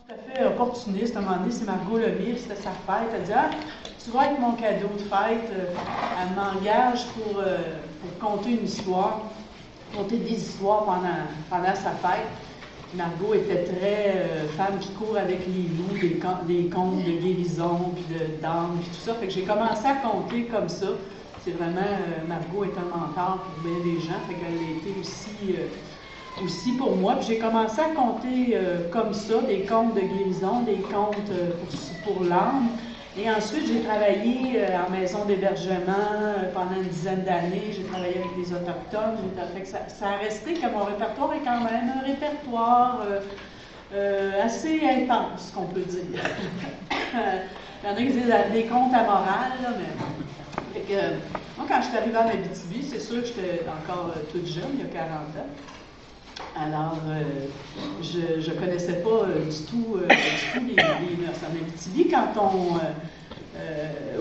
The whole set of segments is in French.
Tout à fait opportuniste. À un moment donné, c'est Margot Lemire, c'était sa fête. Elle dit: ah, tu vas être mon cadeau de fête. Elle m'engage pour conter une histoire, conter des histoires pendant sa fête. Margot était très femme qui court avec les loups, des contes de guérison, puis d'âme, puis tout ça. Fait que j'ai commencé à compter comme ça. C'est vraiment, Margot est un mentor pour bien des gens, fait qu'elle a été aussi pour moi. Puis j'ai commencé à compter comme ça, des contes de guérison, des contes pour l'âme. Et ensuite, j'ai travaillé en maison d'hébergement pendant une dizaine d'années. J'ai travaillé avec les Autochtones. Fait que ça a resté que mon répertoire est quand même un répertoire assez intense, qu'on peut dire. Il y en a qui disent des contes à morale, là, mais... Fait que, moi, quand je suis arrivée en Abitibi, c'est sûr que j'étais encore toute jeune, il y a 40 ans. Alors, je ne connaissais pas du tout les mœurs. En Abitibi,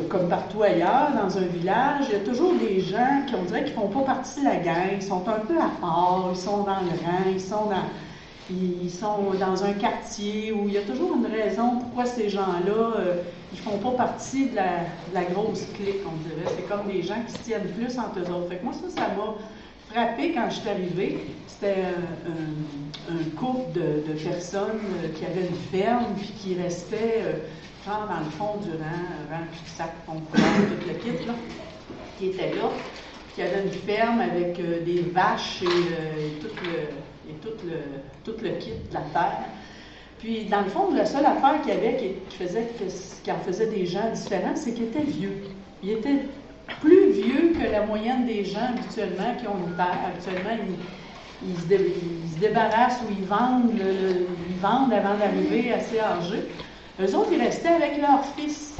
comme partout ailleurs, dans un village, il y a toujours des gens qui, on dirait, qui ne font pas partie de la gang, ils sont un peu à part, ils sont dans le rang, ils sont dans un quartier où il y a toujours une raison pourquoi ces gens-là, ils font pas partie de la grosse clique, on dirait. C'est comme des gens qui se tiennent plus entre eux autres. Fait que moi, ça m'a frappé quand je suis arrivée. C'était un couple de personnes qui avaient une ferme puis qui restaient genre dans le fond du rang cul-de-sac, fond tout le kit, là, qui était là, qui avait une ferme avec des vaches et tout le kit de la terre. Puis, dans le fond, la seule affaire qu'il y avait qui en faisait des gens différents, c'est qu'il était vieux. Il était plus vieux que la moyenne des gens habituellement qui ont une terre. Actuellement, ils se débarrassent ou ils vendent avant d'arriver assez âgés. Eux autres, ils restaient avec leur fils.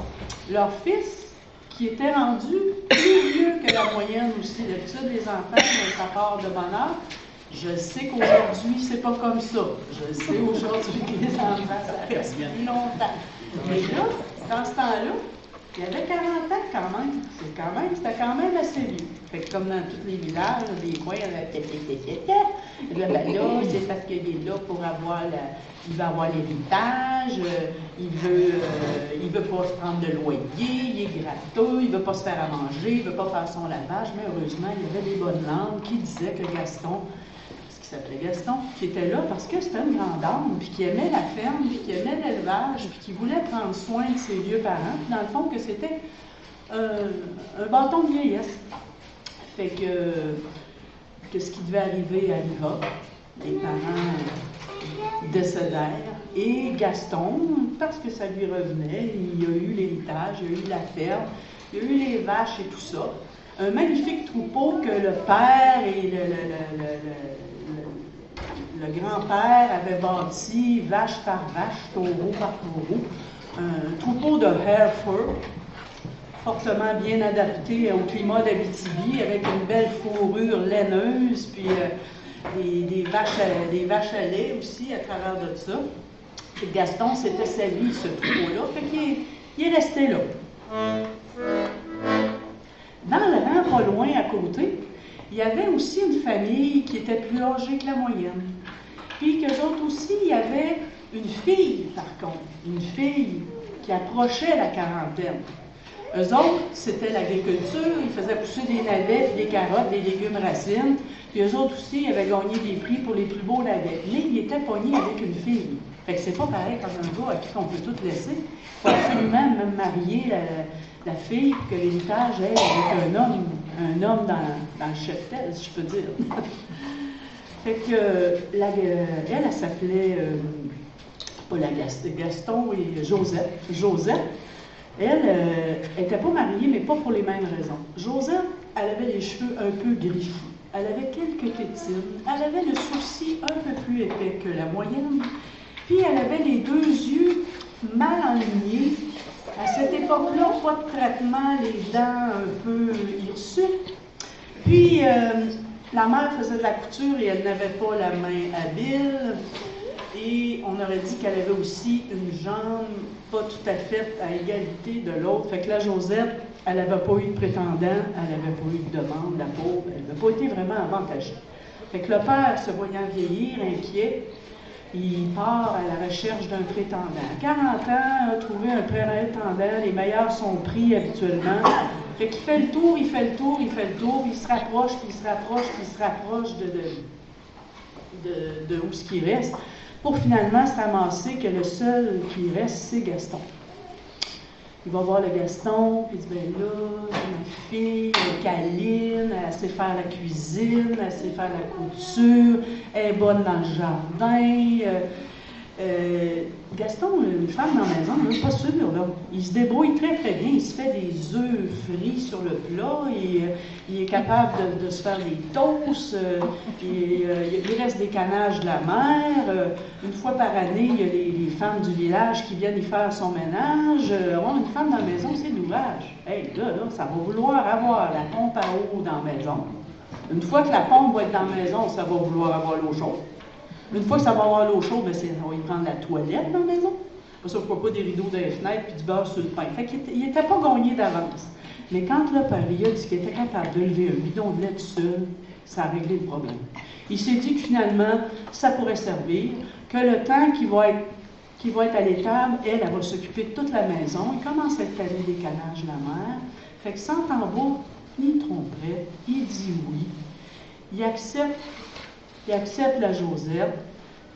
Leur fils, qui était rendu plus vieux que la moyenne aussi. D'habitude, les enfants, ça part de bonheur. Je sais qu'aujourd'hui, c'est pas comme ça. Je sais aujourd'hui que les enfants, ça reste plus longtemps. Mais là, dans ce temps-là, il y avait 40 ans quand même. C'était quand même assez vieux. Fait que comme dans tous les villages, des coins, il y avait là, ben là, c'est parce qu'il est là pour avoir il veut avoir l'héritage, il veut pas se prendre de loyer, il est gratteux, il veut pas se faire à manger, il veut pas faire son lavage, mais heureusement, il y avait des bonnes langues qui disaient que Gaston, qui s'appelait Gaston, qui était là parce que c'était une grande dame, puis qui aimait la ferme, puis qui aimait l'élevage, puis qui voulait prendre soin de ses vieux parents, puis dans le fond, que c'était un bâton de vieillesse. Fait que ce qui devait arriver arriva. Les parents décédèrent, et Gaston, parce que ça lui revenait, il a eu l'héritage, il a eu la ferme, il a eu les vaches et tout ça. Un magnifique troupeau que le père et le grand-père avaient bâti, vache par vache, taureau par taureau. Un troupeau de Hereford, fortement bien adapté au climat d'Abitibi, avec une belle fourrure laineuse, puis des vaches à lait aussi à travers de ça. Et Gaston s'était sali ce troupeau-là, fait qu'il est resté là. Dans le rang pas loin à côté, il y avait aussi une famille qui était plus âgée que la moyenne. Puis qu'eux autres aussi, il y avait une fille, par contre, une fille qui approchait la quarantaine. Eux autres, c'était l'agriculture, ils faisaient pousser des navets, des carottes, des légumes racines. Puis eux autres aussi, ils avaient gagné des prix pour les plus beaux navets. Mais ils étaient pognés avec une fille. Fait que c'est pas pareil comme un gars à qui on peut tout laisser. Il faut absolument même marier la fille pour que l'héritage aille avec un homme dans le cheptel, si je peux dire. Fait que elle s'appelait pas Gaston et Josette. Josette, elle n'était pas mariée, mais pas pour les mêmes raisons. Josette, elle avait les cheveux un peu griffus. Elle avait quelques tétines. Elle avait le sourcil un peu plus épais que la moyenne. Puis elle avait les deux yeux mal alignés. À cette époque-là, pas de traitement, les dents un peu hirsutes. Puis la mère faisait de la couture et elle n'avait pas la main habile. Et on aurait dit qu'elle avait aussi une jambe pas tout à fait à égalité de l'autre. Fait que la Josette, elle n'avait pas eu de prétendant, elle n'avait pas eu de demande, la pauvre, elle n'avait pas été vraiment avantagée. Fait que le père, se voyant vieillir, inquiet, il part à la recherche d'un prétendant. À 40 ans, a trouvé un prétendant, les meilleurs sont pris habituellement. Fait qu'il fait le tour, il fait le tour, il fait le tour, il se rapproche, puis il se rapproche, puis il se rapproche de où ce qui reste, pour finalement se ramasser que le seul qui reste, c'est Gaston. Il va voir le Gaston, puis il dit, ben là, ma fille, elle est câline, elle sait faire la cuisine, elle sait faire la couture, elle est bonne dans le jardin. Gaston, une femme dans la maison, là, pas sûr, là. Il se débrouille très très bien, il se fait des œufs frits sur le plat, il est capable de se faire des toasts, il reste des canages de la mer, une fois par année, il y a les femmes du village qui viennent y faire son ménage. Avoir une femme dans la maison, c'est de l'ouvrage. Hey, là, ça va vouloir avoir la pompe à eau dans la maison. Une fois que la pompe va être dans la maison, ça va vouloir avoir l'eau chaude. Une fois que ça va avoir l'eau chaude, ben on va y prendre la toilette dans la maison. Ça, pourquoi pas des rideaux dans les fenêtres puis du beurre sur le pain. Fait qu'il n'était pas gagné d'avance. Mais quand le pari a dit qu'il était capable de lever un bidon de lait tout seul, ça a réglé le problème. Il s'est dit que finalement, ça pourrait servir, que le temps qu'il va être à l'étable, elle va s'occuper de toute la maison. Il commence à étaler des canages de la mer. Fait que sans tambour ni trompette, il dit oui. Il accepte la Josette,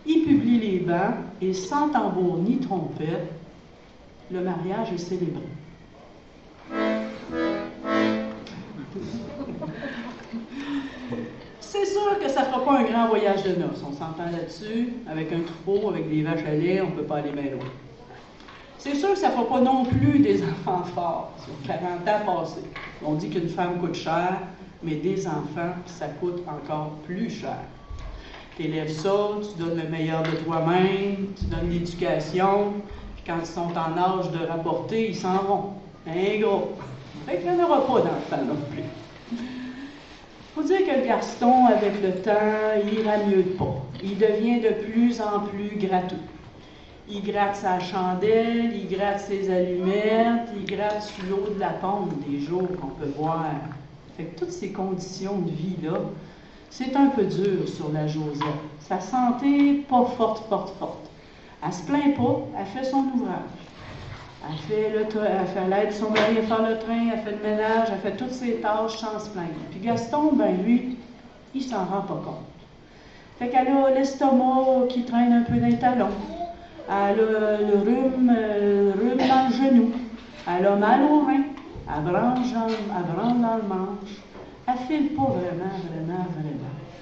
il publie les bans, et sans tambour ni trompette, le mariage est célébré. C'est sûr que ça ne fera pas un grand voyage de noces, on s'entend là-dessus. Avec un troupeau, avec des vaches à lait, on ne peut pas aller bien loin. C'est sûr que ça ne fera pas non plus des enfants forts, sur 40 ans passés. On dit qu'une femme coûte cher, mais des enfants, ça coûte encore plus cher. Tu élèves ça, tu donnes le meilleur de toi-même, tu donnes l'éducation, puis quand ils sont en âge de rapporter, ils s'en vont. Un gros. Fait qu'il n'y en aura pas d'enfants non plus. Il faut dire que le Gaston, avec le temps, il ira mieux de pas. Il devient de plus en plus gratteux. Il gratte sa chandelle, il gratte ses allumettes, il gratte sur l'eau de la pompe des jours qu'on peut voir. Fait que toutes ces conditions de vie-là, c'est un peu dur sur la Josette. Sa santé, pas forte. Elle se plaint pas, elle fait son ouvrage. Elle fait l'aide de son mari à faire le train, elle fait le ménage, elle fait toutes ses tâches sans se plaindre. Puis Gaston, ben lui, il s'en rend pas compte. Fait qu'elle a l'estomac qui traîne un peu dans les talons. Elle a le rhume dans le genou. Elle a mal au rein. Elle branche dans le manche. Elle file pas vraiment.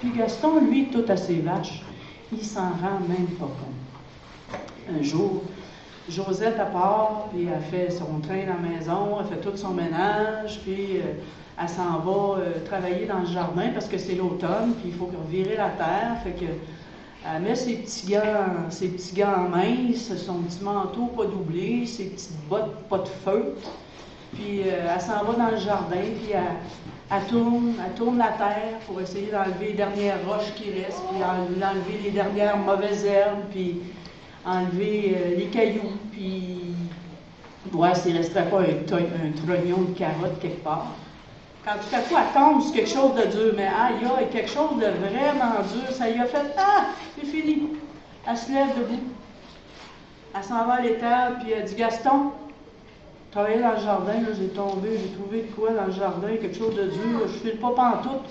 Puis Gaston, lui, tout à ses vaches, il s'en rend même pas compte. Un jour, Josette, elle part, puis elle fait son train dans la maison, elle fait tout son ménage, puis elle s'en va travailler dans le jardin parce que c'est l'automne, puis il faut revirer la terre. Fait que elle met ses petits gants minces, son petit manteau pas doublé, ses petites bottes pas de feutre. Puis elle s'en va dans le jardin, puis elle tourne la terre pour essayer d'enlever les dernières roches qui restent, puis enlever les dernières mauvaises herbes, puis enlever les cailloux, puis voir s'il ne resterait pas un trognon de carotte quelque part. Quand tout à coup, elle tombe sur quelque chose de dur, mais il y a quelque chose de vraiment dur, ça lui a fait « Ah, c'est fini! » Elle se lève debout. Elle s'en va à l'étable, puis elle dit « Gaston, travailler dans le jardin, là, j'ai trouvé de quoi dans le jardin, quelque chose de dur, je ne file pas pantoute.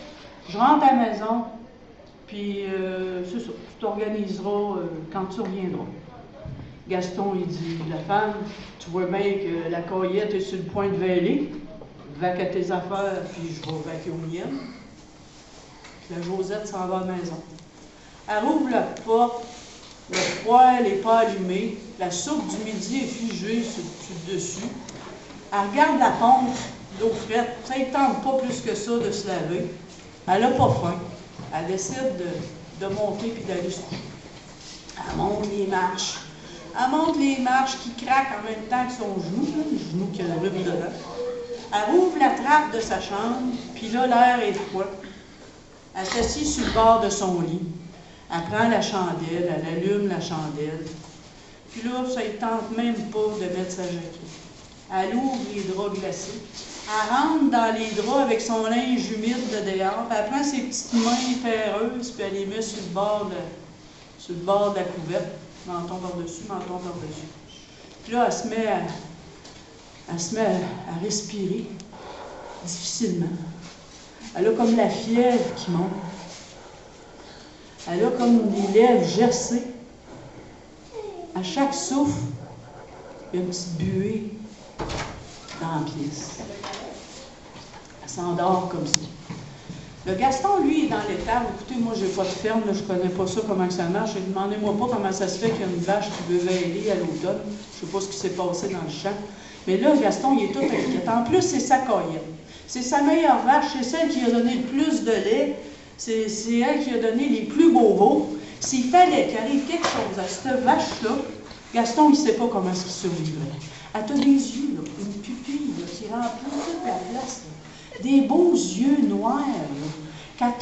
Je rentre à la maison, puis c'est ça, tu t'organiseras quand tu reviendras. » Gaston, il dit « La femme, tu vois bien que la caillette est sur le point de vêler. Vaque à tes affaires, puis je vais vaquer aux miennes. » Puis la Josette s'en va à la maison. Elle ouvre la porte, le poêle n'est pas allumé, la soupe du midi est figée sur le dessus. Elle regarde la pompe d'eau frette, ça ne tente pas plus que ça de se laver. Elle n'a pas faim. Elle décide de monter puis d'aller se coucher. Elle monte les marches. Elle monte les marches qui craquent en même temps que son genou, le genou qui a le rhume dedans. Elle ouvre la trappe de sa chambre, puis là, l'air est froid. Elle s'assied sur le bord de son lit. Elle prend la chandelle, elle allume la chandelle. Puis là, ça ne tente même pas de mettre sa jaquette. Elle ouvre les draps glacés. Elle rentre dans les draps avec son linge humide de dehors. Puis elle prend ses petites mains ferreuses, puis elle les met sur sur le bord de la couverte, menton par-dessus, menton par-dessus. Puis là, elle se met à respirer difficilement. Elle a comme la fièvre qui monte. Elle a comme les lèvres gercées. À chaque souffle, il y a une petite buée dans la pièce. Elle s'endort comme ça. Le Gaston, lui, est dans l'étable. Écoutez, moi, j'ai pas de ferme, là, je connais pas ça, comment ça marche. Demandez-moi pas comment ça se fait qu'il y a une vache qui veut vêler à l'automne. Je sais pas ce qui s'est passé dans le champ. Mais là, Gaston, il est tout inquiet. En plus, c'est sa coyette. C'est sa meilleure vache, c'est celle qui a donné le plus de lait. C'est elle qui a donné les plus beaux veaux. S'il fallait qu'il arrive quelque chose à cette vache-là, Gaston, il ne sait pas comment est-ce qu'il survivrait. Elle a des yeux, là, une pupille là, qui remplit toute la place. Là. Des beaux yeux noirs. Là. Quand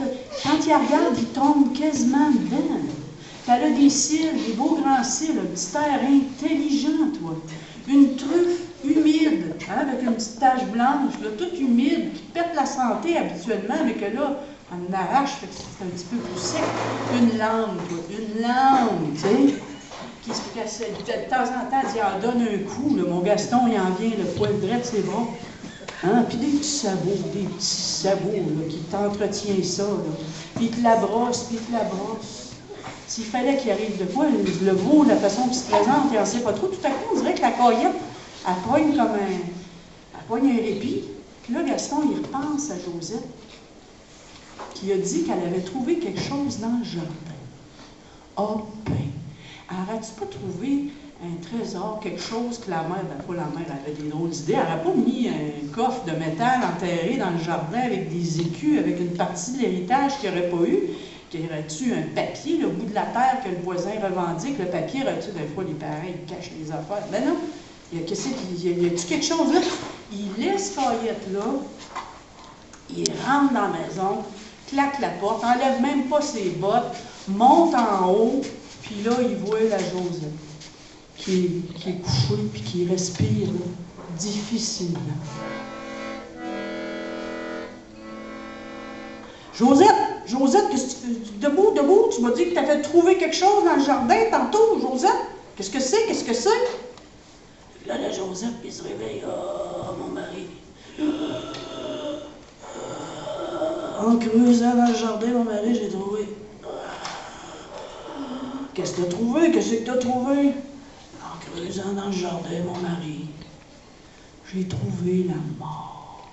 il regarde, il tombe quasiment dedans. Puis elle a des cils, des beaux grands cils, un petit air intelligent, toi. Une truffe humide, hein, avec une petite tache blanche, là, toute humide, qui pète la santé habituellement, mais que là, on arrache, fait que c'est un petit peu plus sec. Une langue, tu sais. Qui de temps en temps, il en donne un coup. Là, mon Gaston, il en vient le poil droit de ses bras. Hein? Puis des petits sabots là, qui t'entretiennent ça. Là. Puis il te la brosse, puis il te la brosse. S'il fallait qu'il arrive de quoi, le veau, la façon qu'il se présente, et on ne sait pas trop, tout à coup, on dirait que la coyote, elle poigne comme elle poigne un répit. Puis là, Gaston, il repense à Josette, qui a dit qu'elle avait trouvé quelque chose dans le jardin. Ah ben! Aurais-tu pas trouvé un trésor, quelque chose que la mère, pas la mère avait des drôles d'idées, elle n'aurait pas mis un coffre de métal enterré dans le jardin avec des écus, avec une partie de l'héritage qu'il n'y aurait pas eu, qu'il y aurait-tu un papier, le bout de la terre que le voisin revendique, le papier, aurait-tu des fois les parents, ils cachent les affaires. Ben non, il y a-tu quelque chose là? Il laisse Fayette là, il rentre dans la maison, claque la porte, enlève même pas ses bottes, monte en haut, puis là, il voit la Josette, qui est couchée, puis qui respire là, difficilement. Josette, qu'est-ce que tu fais? Debout, tu m'as dit que tu avais trouvé quelque chose dans le jardin tantôt, Josette? Qu'est-ce que c'est? Là, la Josette, il se réveille. Oh, mon mari. En creusant dans le jardin, mon mari, j'ai trouvé. Qu'est-ce que tu as trouvé? En creusant dans le jardin, mon mari, j'ai trouvé la mort.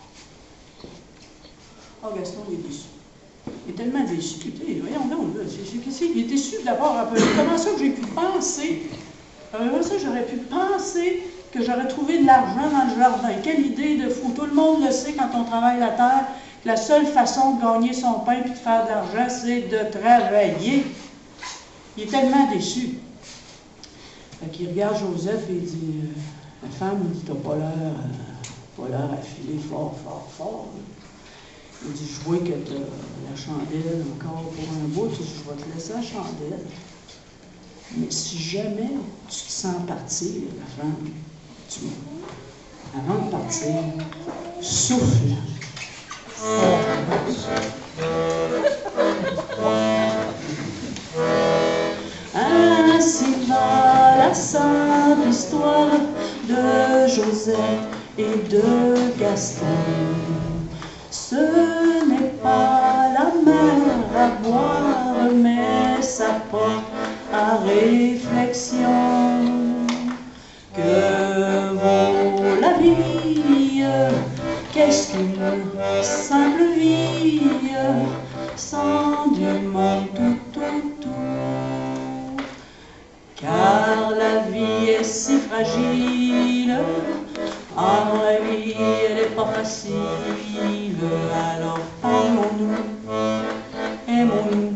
Oh, Gaston, il est déçu. Il est tellement déçu. Voyons donc, là, il est déçu d'abord un peu. Comment ça que j'ai pu penser? J'aurais pu penser que j'aurais trouvé de l'argent dans le jardin. Quelle idée de fou. Tout le monde le sait quand on travaille la terre. La seule façon de gagner son pain et de faire de l'argent, c'est de travailler. Il est tellement déçu. Fait qu'il regarde Joseph et il dit, la femme, il dit, t'as pas l'air à filer fort. Il dit, je vois que t'as la chandelle encore pour un bout, je vais te laisser la chandelle. Mais si jamais tu te sens partir, la femme, avant de partir, souffle. Ainsi va la simple histoire de Josette et de Gaston. Ce n'est pas la mer à boire, mais ça porte à réflexion. Que vaut la vie? Qu'est-ce qu'une simple vie sans du monde tout autour? Car la vie est si fragile, à mon avis, elle n'est pas facile. Alors aimons-nous, aimons-nous,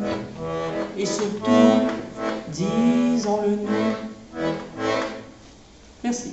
et surtout, disons-le nous. Merci.